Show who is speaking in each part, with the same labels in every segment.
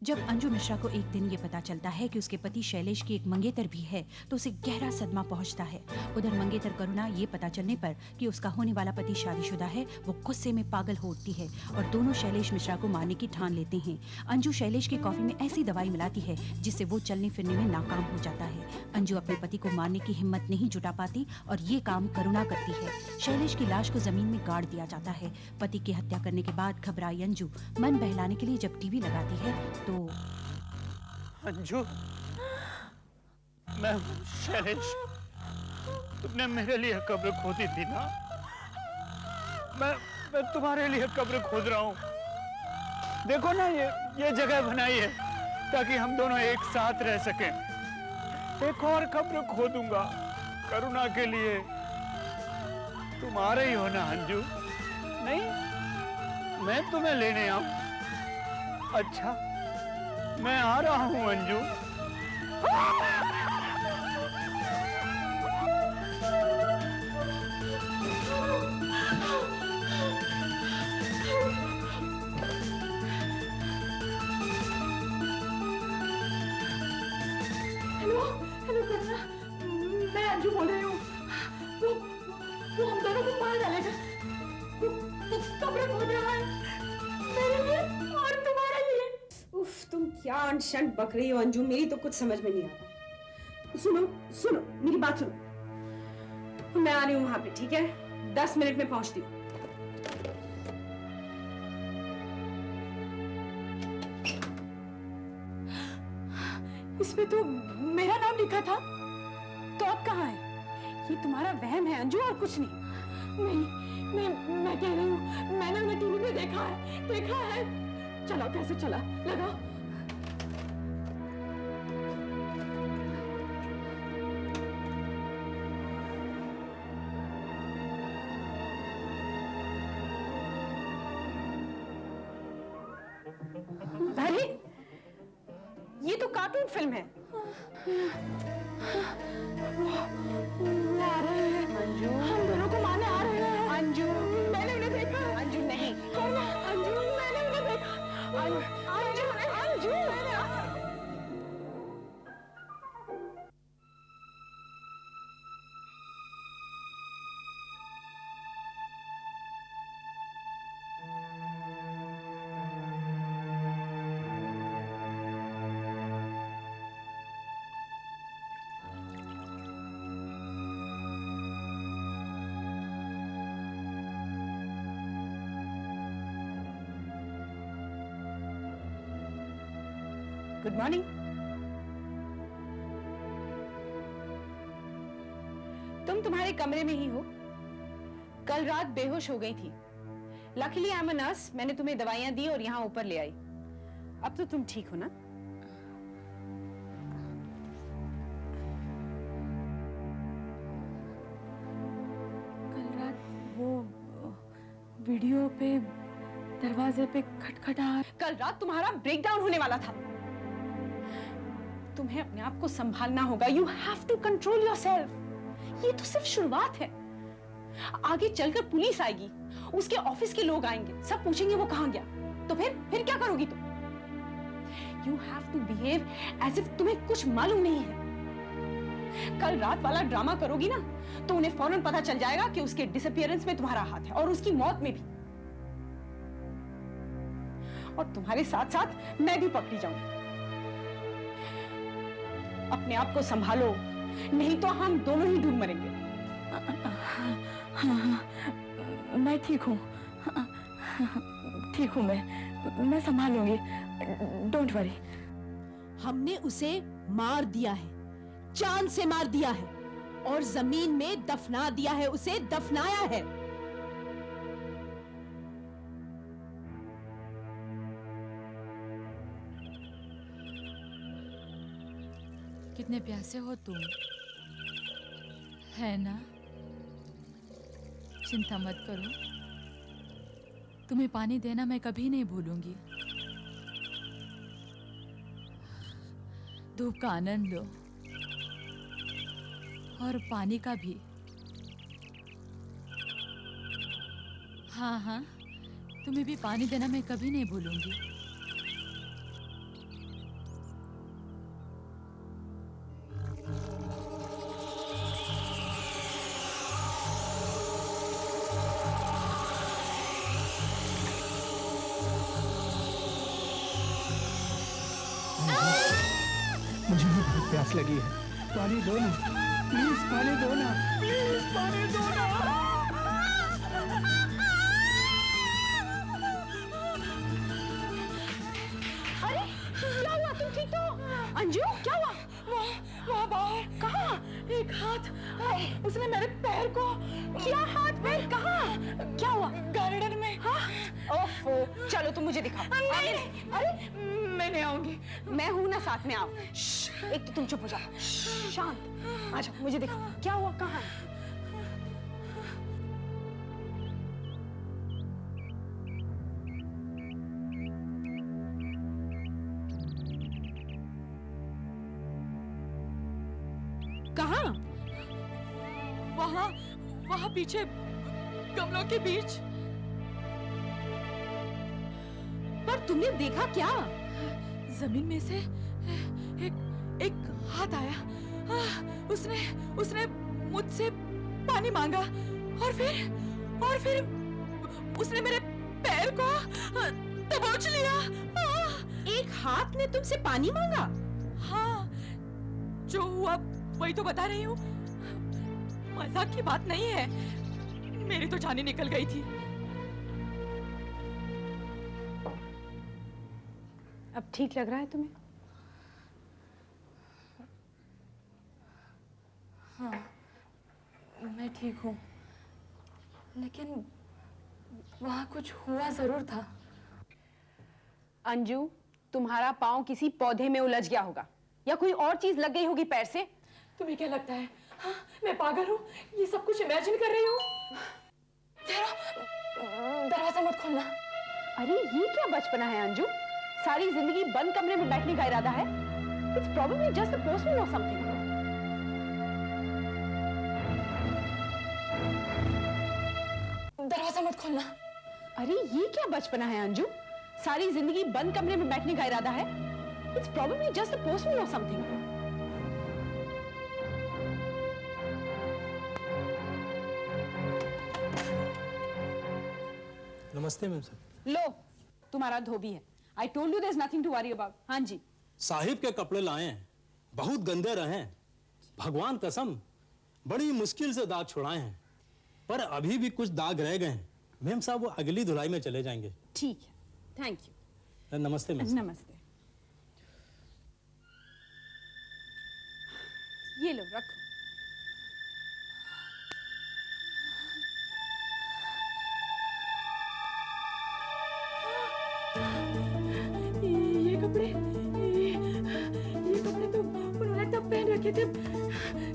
Speaker 1: जब अंजू मिश्रा को एक दिन ये पता चलता है कि उसके पति शैलेश की एक मंगेतर भी है तो उसे गहरा सदमा पहुंचता है। उधर मंगेतर करुणा ये पता चलने पर कि उसका होने वाला पति शादीशुदा है, वो गुस्से में पागल हो उठती है और दोनों शैलेश मिश्रा को मारने की ठान लेते हैं। अंजू शैलेश की कॉफी में ऐसी दवाई मिलाती है जिससे वो चलने फिरने में नाकाम हो जाता है। अंजू अपने पति को मारने की हिम्मत नहीं जुटा पाती और ये काम करुणा करती है। शैलेश की लाश को जमीन में गाड़ दिया जाता है। पति की हत्या करने के बाद घबराई अंजू मन बहलाने के लिए जब टीवी लगाती है तो
Speaker 2: अंजू, मैं शैलेश, तुमने मेरे लिए कब्र खोदी थी ना? मैं तुम्हारे लिए कब्र खोद रहा हूँ। देखो ना, ये जगह बनाई है ताकि हम दोनों एक साथ रह सकें। एक और कब्र खोदूंगा करुणा के लिए। तुम आ रही हो ना अंजू? नहीं, मैं तुम्हें लेने आऊं? अच्छा, मैं आ रहा हूं अंजू।
Speaker 3: हेलो हेलो करुणा, मैं अंजू बोल रही हूँ। वो हम दोनों को मार डालेगा। वो कब्र खोद रहा है मेरे लिए और तुम्हारे लिए।
Speaker 4: उफ, तुम क्या अनशन बक रही हो अंजू, मेरी तो कुछ समझ में नहीं आ रहा। सुनो सुनो, मेरी बात सुनो। मैं आ रही हूँ वहां पे, ठीक है? 10 मिनट में पहुंचती हूँ।
Speaker 3: इसमें तो मेरा नाम लिखा था, तो अब कहाँ है? ये तुम्हारा वहम है अंजू और कुछ नहीं। नहीं, मैं कह रही हूँ, मैंने उन्हें टीवी में देखा है। चलो कैसे चला, लगाओ। अरे ये तो कार्टून फिल्म है। वो आ रहे हैं अंजू, हम दोनों को मारने आ रहे हैं। अंजू, मैंने उन्हें देखा। अंजू नहीं, अंजू मैंने उन्हें देखा। अंजू मैंने गुड मॉर्निंग। तुम तुम्हारे कमरे में ही हो। कल रात बेहोश हो गई थी। Luckily I am a nurse, मैंने तुम्हें दवाइयां दी और यहाँ ऊपर ले आई। अब तो तुम ठीक हो ना?
Speaker 5: कल रात वो वीडियो पे दरवाजे पे खटखटाहट।
Speaker 3: कल रात तुम्हारा ब्रेकडाउन होने वाला था। तुम्हें अपने आप को संभालना होगा। You have to control yourself. ये तो सिर्फ शुरुआत है। आगे चलकर पुलिस आएगी, उसके ऑफिस के लोग आएंगे, सब पूछेंगे वो कहां गया। तो फिर क्या करोगी तुम? You have to behave as if तुम्हें कुछ मालूम नहीं है। कल रात वाला ड्रामा करोगी ना तो उन्हें फौरन पता चल जाएगा कि उसके डिसअपीयरेंस में तुम्हारा हाथ है और उसकी मौत में भी। और तुम्हारे साथ साथ मैं भी पकड़ी जाऊंगी। अपने आप को संभालो, नहीं तो हम दोनों ही डूब मरेंगे।
Speaker 5: हाँ, मैं ठीक हूँ। ठीक हूँ, मैं संभालूंगी। Don't worry.
Speaker 6: हमने उसे मार दिया है, जान से मार दिया है और जमीन में दफना दिया है, उसे दफनाया है।
Speaker 5: कितने प्यासे हो तुम, है ना? चिंता मत करो, तुम्हें पानी देना मैं कभी नहीं भूलूंगी। धूप का आनंद लो और पानी का भी। हाँ हाँ, तुम्हें भी पानी देना मैं कभी नहीं भूलूंगी।
Speaker 2: प्यास लगी है, पानी दो ना, प्लीज पानी दो ना, प्लीज पानी दो ना।
Speaker 3: अरे क्या हुआ, तुम ठीक तो हो? अंजू क्या हुआ? वहाँ बाहर कहाँ? एक हाथ, उसने मेरे पैर को। क्या हाथ पैर कहाँ? क्या हुआ? गार्डन में। हाँ? ओफो, चलो तुम मुझे दिखाओ। नहीं, अरे मैं नहीं आऊंगी। मैं हूं ना साथ में, आओ। एक तो तुम चुप हो जाओ, शांत। अच्छा मुझे दिखाओ, क्या हुआ, कहाँ है?
Speaker 6: कहाँ?
Speaker 5: वहाँ वहाँ पीछे गमलों के बीच।
Speaker 6: पर तुमने देखा क्या?
Speaker 5: जमीन में से एक हाथ आया। उसने उसने मुझसे पानी मांगा और फिर उसने मेरे पैर को दबोच लिया।
Speaker 6: एक हाथ ने तुमसे पानी मांगा?
Speaker 5: हाँ, जो हुआ वही तो बता रही हूँ। मजाक की बात नहीं है, मेरी तो जान ही निकल गई थी।
Speaker 3: अब ठीक लग रहा है तुम्हें?
Speaker 5: हाँ, मैं ठीक हूँ, लेकिन वहाँ कुछ हुआ जरूर था।
Speaker 3: अंजू, तुम्हारा पाँव किसी पौधे में उलझ गया होगा या कोई और चीज लग गई होगी पैर से।
Speaker 5: तुम्हें क्या लगता है? हाँ, मैं पागल हूँ? ये सब कुछ इमेजिन कर रही हूँ? दरवाजा मत खोलना।
Speaker 3: अरे ये क्या बचपना है अंजू? सारी जिंदगी बंद कमरे में बैठने का इरादा है? It's probably just the postman or something.
Speaker 5: दरवाजा मत खोलना।
Speaker 3: अरे ये क्या बचपना है अंजू? सारी जिंदगी बंद कमरे में बैठने का इरादा है? It's probably just the postman or something.
Speaker 7: नमस्ते मैम साहब।
Speaker 3: लो, तुम्हारा धोबी है। I told you there's nothing to worry about. हाँ जी।
Speaker 7: साहिब के कपड़े लाए हैं, बहुत गंदे रहे हैं। भगवान कसम, बड़ी मुश्किल से दाग छुड़ाए हैं, पर अभी भी कुछ दाग रह गए हैं। मैम साहब वो अगली धुलाई में चले जाएंगे।
Speaker 3: ठीक है, थैंक यू।
Speaker 7: नमस्ते मैम।
Speaker 3: नमस्ते। ये लो, रखो।
Speaker 5: ये कपड़े तो उन्होंने तब पहन रखे थे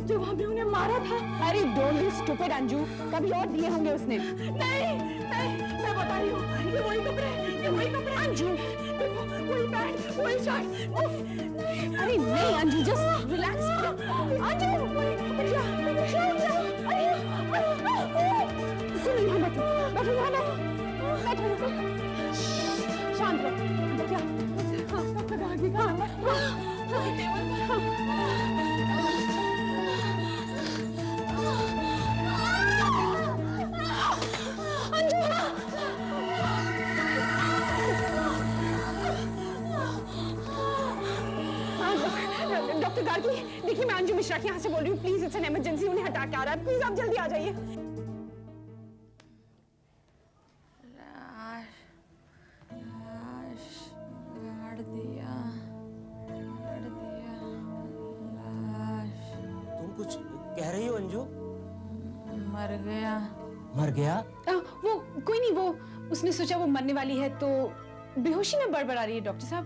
Speaker 5: जब हमने उन्हें मारा था।
Speaker 3: अरे डोंट बी स्टूपिड अंजू, कभी और दिए होंगे उसने।
Speaker 5: नहीं, मैं बता रही हूँ, ये वही कपड़े
Speaker 3: अंजू,
Speaker 5: देखो, वही पैंट, वही शर्ट।
Speaker 3: अरे नहीं अंजू, जस्ट रिलैक्स। अंजू, सुनो, यहाँ बैठो, यहाँ बैठो। शांत रहो। क्या? हाँ, कब तक आगे डॉक्टर गार्गी, देखिए मैं अंजू मिश्रा के यहाँ से बोल रही हूँ। प्लीज, इट्स एन इमरजेंसी, उन्हें हटा के आ रहा है। प्लीज आप जल्दी आ जाइए।
Speaker 7: तुम कुछ कह रही हो अंजू?
Speaker 5: मर गया।
Speaker 7: मर गया?
Speaker 3: वो कोई नहीं, वो उसने सोचा वो मरने वाली है तो बेहोशी में बड़बड़ा रही है। डॉक्टर साहब,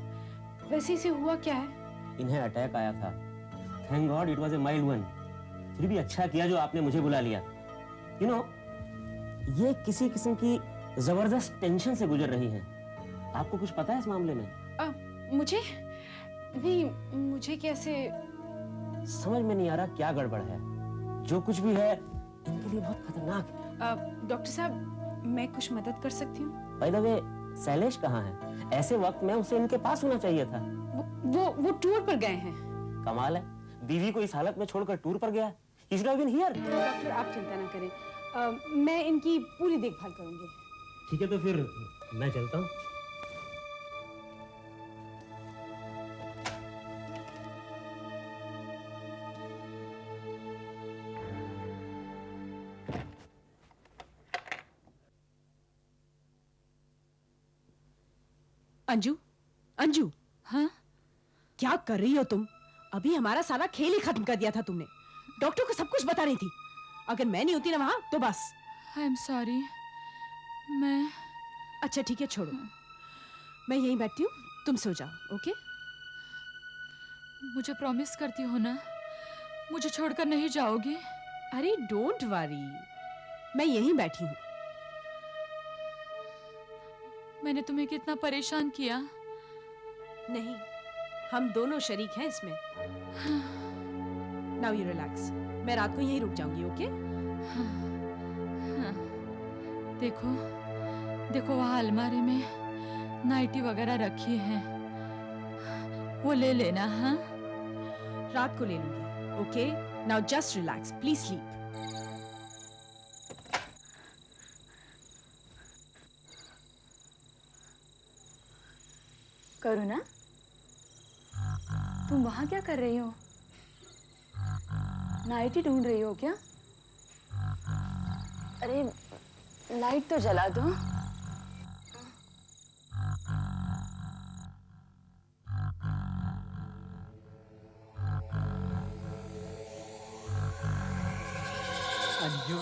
Speaker 3: वैसे इसे हुआ क्या है?
Speaker 8: इन्हें अटैक आया था। Thank God it was a mild one. फिर भी अच्छा किया जो आपने मुझे बुला लिया। यू नो, ये किसी किस्म की जबरदस्त टेंशन से गुजर रही है। आपको कुछ पता है इस मामले में?
Speaker 3: मुझे नहीं, मुझे कैसे?
Speaker 8: समझ में नहीं आ रहा क्या गड़बड़ है। जो कुछ भी है इनके लिए बहुत खतरनाक है।
Speaker 3: डॉक्टर साहब, मैं कुछ मदद कर सकती हूँ?
Speaker 8: बाय द वे, शैलेश कहाँ है? ऐसे वक्त में उसे इनके पास होना चाहिए था।
Speaker 3: वो टूर पर गए हैं।
Speaker 8: कमाल है, बीवी को इस हालत में छोड़कर टूर पर गया। He should have been here।
Speaker 3: Doctor आप चिंता ना करें, मैं इनकी पूरी देखभाल करूंगी।
Speaker 8: ठीक है, तो फिर मैं चलता हूँ।
Speaker 6: अंजू, अंजू,
Speaker 5: हाँ?
Speaker 6: क्या कर रही हो तुम? अभी हमारा सारा खेल ही खत्म कर दिया था तुमने। डॉक्टर को सब कुछ बता रही थी। अगर मैं नहीं होती ना वहां तो बस।
Speaker 5: I am sorry. मैं
Speaker 6: अच्छा ठीक है, छोड़ो। मैं यहीं बैठती हूँ, तुम सो जाओ। ओके?
Speaker 5: मुझे प्रॉमिस करती हो ना, मुझे छोड़कर नहीं जाओगी?
Speaker 6: अरे डोंट वरी, मैं यहीं बैठी हूँ।
Speaker 5: मैंने तुम्हें कितना परेशान किया।
Speaker 6: नहीं, हम दोनों शरीक हैं इसमें। Now you relax. मैं रात को यहीं रुक जाऊंगी। ओके?
Speaker 5: देखो देखो, वहाँ अलमारी में नाइटी वगैरह रखी है, वो ले लेना। हाँ,
Speaker 6: रात को ले लूंगी। Okay? Now just relax, please sleep.
Speaker 5: Karuna, तुम वहां क्या कर रही हो? नाइटी ढूंढ रही हो क्या? अरे लाइट तो जला दो।
Speaker 2: अंजू,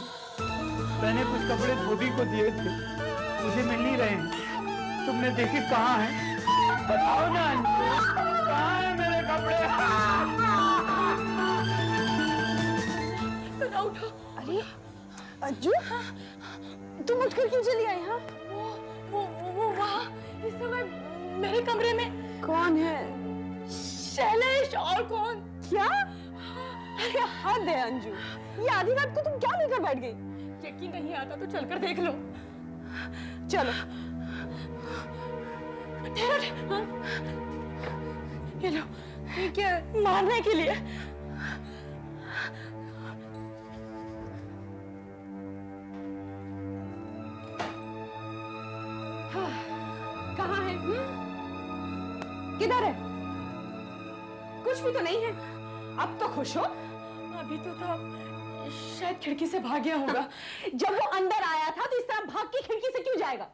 Speaker 2: मैंने कुछ कपड़े धोबी को दिए थे, मुझे मिल नहीं रहे हैं। तुमने देखे कहाँ हैं? बताओ ना अंजू, कहाँ हैं मेरे कपड़े?
Speaker 3: उठो। अरे अंजू, तुम उठकर क्यों चली आई? हाँ, वो वहाँ इस समय मेरे कमरे में। कौन है? शैलेश। और कौन? क्या? अरे हद है अंजू, ये आधी रात को तुम क्या लेकर बैठ गई? यकीन नहीं आता तो चलकर देख लो। चलो। ठहरो। हाँ? ये लो। ये क्या? मारने के लिए। कहाँ है? किधर है? कुछ भी तो नहीं है। अब तो खुश हो। अभी तो था, शायद खिड़की से भाग गया होगा। जब वो अंदर आया था तो इस तरह भाग के खिड़की से क्यों जाएगा?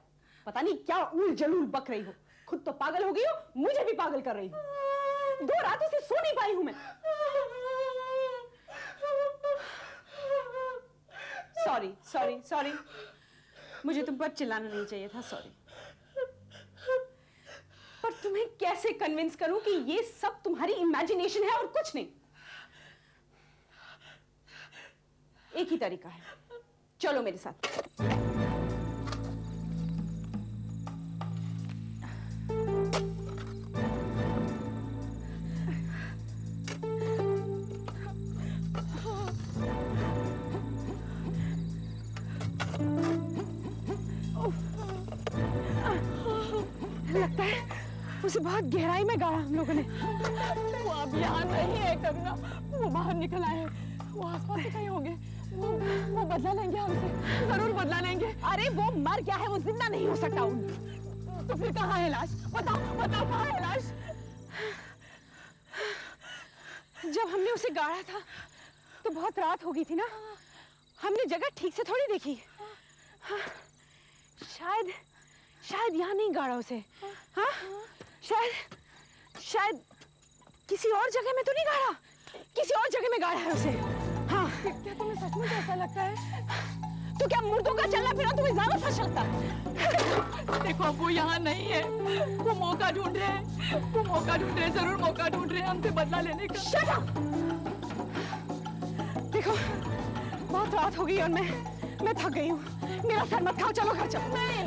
Speaker 3: पता नहीं क्या उल जलूल बक रही हो। खुद तो पागल हो गई हो, मुझे भी पागल कर रही हो। 2 रातों से सो नहीं पाई हूं मैं। सॉरी सॉरी सॉरी, मुझे तुम पर चिल्लाना नहीं चाहिए था। सॉरी। पर तुम्हें कैसे कन्विंस करूं कि ये सब तुम्हारी इमेजिनेशन है और कुछ नहीं? एक ही तरीका है, चलो मेरे साथ। लगता है उसे बहुत गहराई में गाड़ा हम लोगों ने। वो अब यहाँ नहीं है करुणा, वो बाहर निकल आए हैं। वो आसपास से कहीं होंगे। वो बदला लेंगे हमसे, जरूर बदला लेंगे। अरे वो मर गया है, वो जिंदा नहीं हो सकता। तो फिर कहाँ है लाश? बताओ बताओ, कहाँ है लाश? जब हमने उसे गाड़ा था तो बहुत रात हो गई थी ना, हमने जगह ठीक से थोड़ी देखी। हाँ, शायद यहाँ नहीं गाड़ा उसे। हाँ, शायद किसी और जगह में तो नहीं गाड़ा, किसी और जगह में गाड़ा है उसे। हाँ, क्या तुम्हें सच में ऐसा लगता है? तो क्या मुर्दों का चलना फिरना तुम्हें ज्यादा सच लगता है?
Speaker 5: देखो, अब वो यहाँ नहीं है। वो मौका ढूंढ रहे हैं, वो मौका ढूंढ रहे हैं, जरूर मौका ढूंढ रहे हैं हमसे बदला लेने का।
Speaker 3: Shut up! देखो, बहुत रात हो गई और मैं थक गई हूँ। मेरा सर मत खाओ, चलो घर चलो।
Speaker 5: नहीं,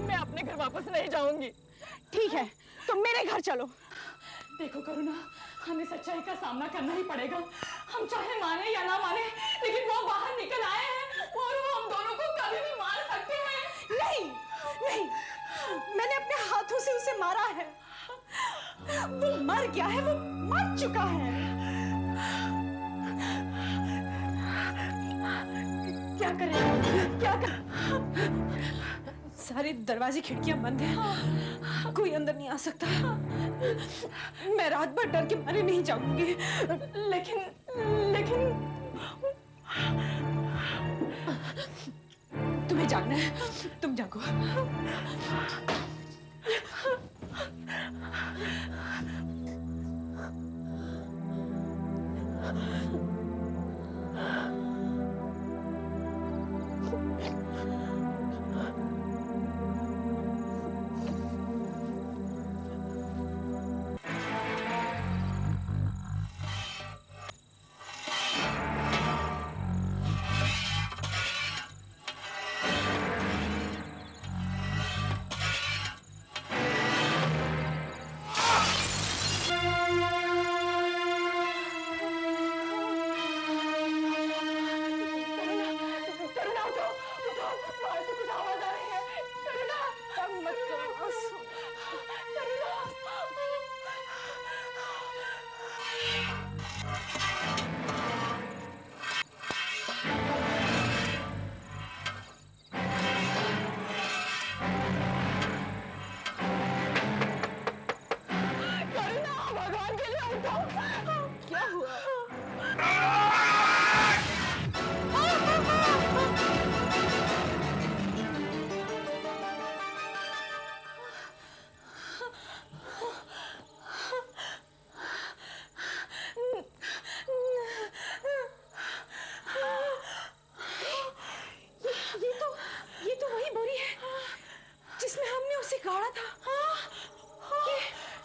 Speaker 5: मैं अपने घर वापस नहीं जाऊंगी।
Speaker 3: ठीक है, तो मेरे घर चलो।
Speaker 5: देखो करुणा, हमें सच्चाई का सामना करना ही पड़ेगा। हम चाहे माने या ना माने, लेकिन वो बाहर निकल आए हैं और वो हम दोनों को कभी भी मार सकते हैं।
Speaker 3: नहीं, मैंने अपने हाथों से उसे मारा है। वो मर गया है, वो मर चुका है। क्या करें? क्या कर? सारे दरवाजे खिड़कियां बंद हैं, कोई अंदर नहीं आ सकता। मैं रात भर डर के मारे नहीं जाऊंगी। लेकिन तुम्हें जागना है, तुम जागो।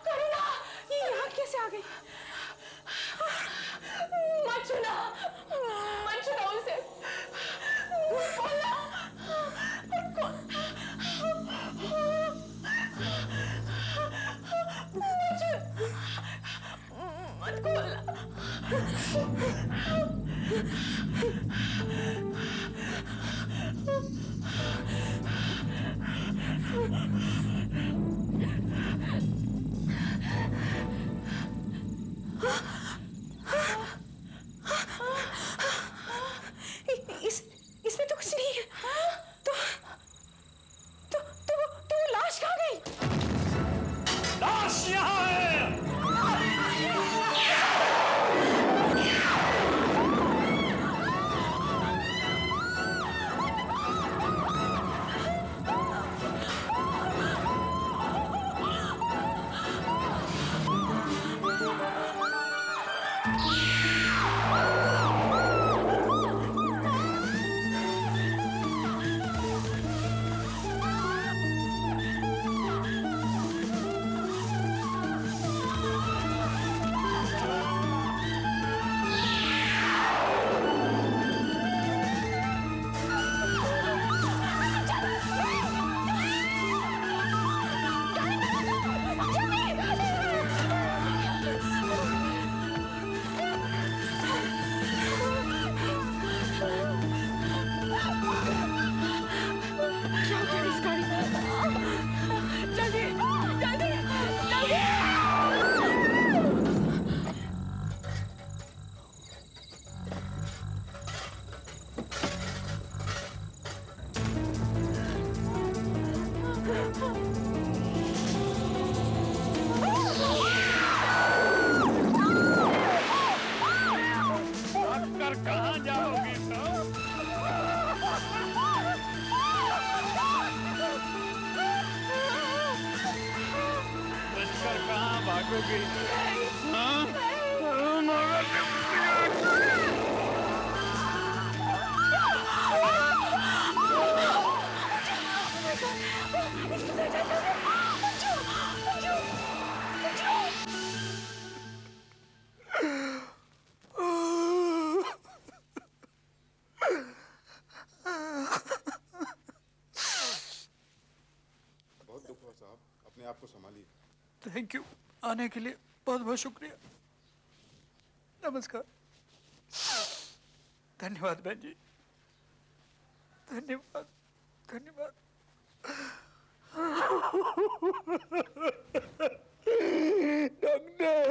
Speaker 3: करुणा, ये यहाँ कैसे आ गई?
Speaker 5: मत छूना उसे। खोलना। मत खोलना।
Speaker 3: इसमें तो कुछ नहीं है। तो वो लाश कहाँ गई?
Speaker 2: लाश यहाँ है। कहाँ जाओगी तुम? बचकर कहाँ भागोगी? हाँ?
Speaker 9: बहुत दुख हुआ साहब, अपने आप को संभालिए।
Speaker 2: थैंक यू, आने के लिए बहुत बहुत शुक्रिया। नमस्कार। धन्यवाद बहन जी, धन्यवाद धन्यवाद। डॉक्टर,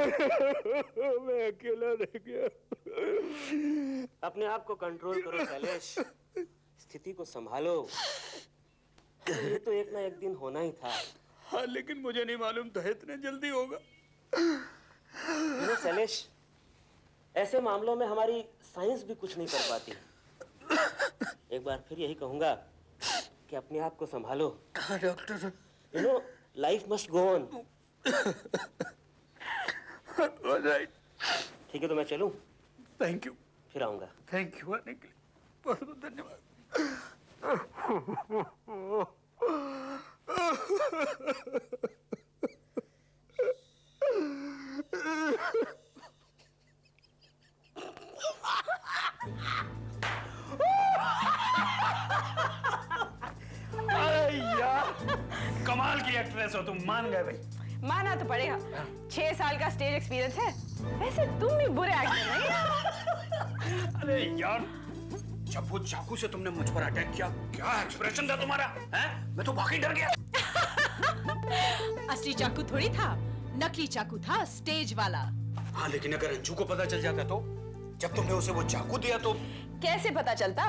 Speaker 2: मैं अकेला रह गया।
Speaker 8: अपने आप को कंट्रोल करो शैलेश, स्थिति को संभालो। ये तो एक ना एक दिन होना ही था।
Speaker 2: हाँ, लेकिन मुझे नहीं मालूम था इतने जल्दी होगा।
Speaker 8: शैलेश, ऐसे मामलों में हमारी साइंस भी कुछ नहीं कर पाती। एक बार फिर यही कहूंगा कि अपने आप को संभालो।
Speaker 2: हाँ doctor.
Speaker 8: You know, life must go on.
Speaker 2: Alright.
Speaker 8: ठीक है, तो मैं चलूं?
Speaker 2: Thank you.
Speaker 8: फिर आऊंगा।
Speaker 2: थैंक यू आने के लिए बहुत बहुत धन्यवाद। अरे यार, कमाल की एक्ट्रेस हो तुम, मान गए भाई।
Speaker 3: माना तो पड़ेगा, 6 साल का स्टेज एक्सपीरियंस है। वैसे तुम भी बुरे एक्टर नहीं।
Speaker 2: अरे यार, जब वो चाकू से तुमने मुझ पर अटैक किया, क्या एक्सप्रेशन था तुम्हारा? हैं? मैं तो वाकई डर गया।
Speaker 6: असली चाकू थोड़ी था, नकली चाकू था, स्टेज वाला।
Speaker 2: हाँ, लेकिन अगर अंजू को पता चल जाता तो? जब तुमने उसे वो चाकू दिया तो?
Speaker 3: कैसे पता चलता?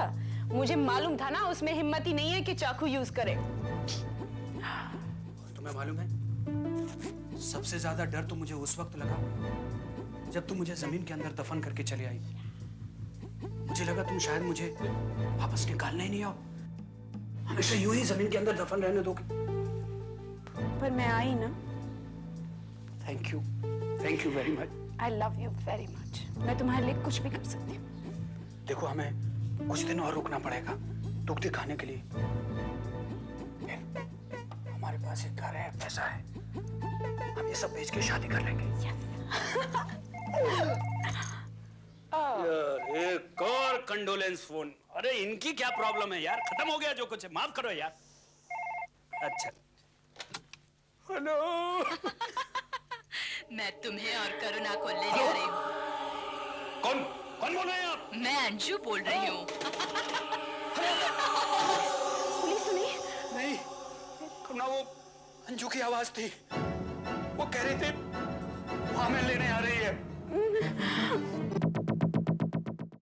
Speaker 3: मुझे मालूम था ना, उसमें हिम्मत ही नहीं है कि चाकू यूज करे।
Speaker 2: तुम्हें मालूम है, सबसे ज्यादा डर तो मुझे उस वक्त लगा जब तुम मुझे जमीन के अंदर दफन करके चले आई। मुझे लगा तुम शायद मुझे वापस निकालने ही नहीं आओ, हमेशा यूं ही जमीन के अंदर दफन रहने दोगे।
Speaker 3: पर मैं आई ना।
Speaker 2: Thank you very much.
Speaker 3: I love you very much. मैं तुम्हारे लिए कुछ भी कर सकती हूँ।
Speaker 2: देखो, हमें कुछ दिन और रुकना पड़ेगा दुख दिखाने के लिए। हमारे पास पास एक घर है, पैसा है, हम ये सब बेच के शादी कर लेंगे।
Speaker 10: यार एक और कंडोलेंस फोन। अरे इनकी क्या प्रॉब्लम है यार, खत्म हो गया जो कुछ है, माफ करो यार। अच्छा हेलो।
Speaker 5: मैं तुम्हें और करुणा को लेने आ रही हूँ।
Speaker 10: कौन कौन बोल रहे हैं आप?
Speaker 5: मैं अंजू बोल रही हूँ।
Speaker 3: पुलिस तो नहीं?
Speaker 2: नहीं, करुणा वो अंजू की आवाज थी, वो कह रही थी वो हमें लेने आ रही है।